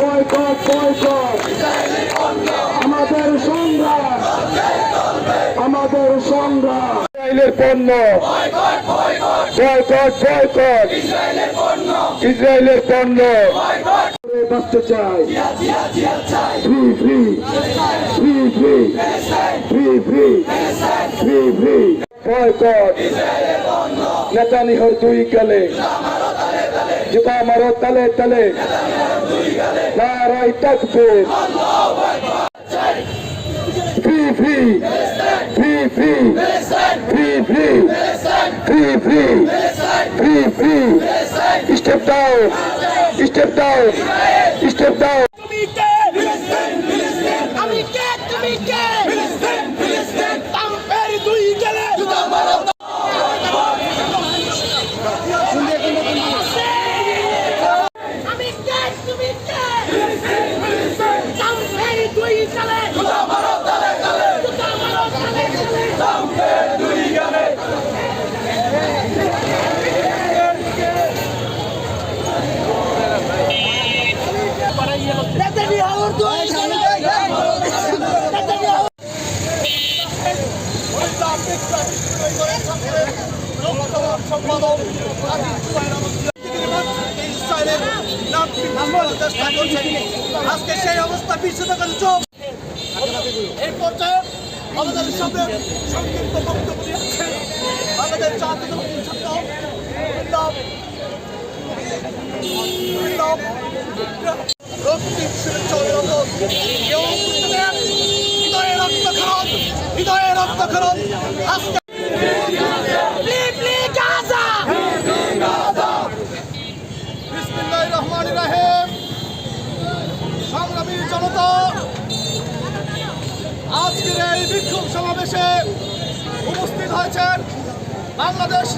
Boycott boycott আমাদের সংগ্রাম ইসরায়েলের পণ্য বয়কট বয়কট ইসরায়েলের পণ্য বাঁচতে চাই free free free free free free free free boycott নেতানিয়াহুর দুই গালে জুতা মারো তালে তালে নারায়ে তাকবীর free free free free free free free free free free step down step down step down আমি কে তুমি কে তাম্পের দুই গেলে আমি কে তুমি কে তাম্পের দুই গেলে নেতানিয়াহুর দুই আজকে সেই অবস্থা বিশ্বকাল চোখ এই পর্যায়ে আমাদের সামনে সংক্ষিপ্ত বক্তব্য দিচ্ছে আমাদের জাতীয় হৃদয়ে রক্তক্ষরণ আজকে বিসমিল্লাহির রহমানির রহিম। সংগ্রামী জনতা, আজকের এই বিক্ষোভ সমাবেশে উপস্থিত হয়েছেন বাংলাদেশ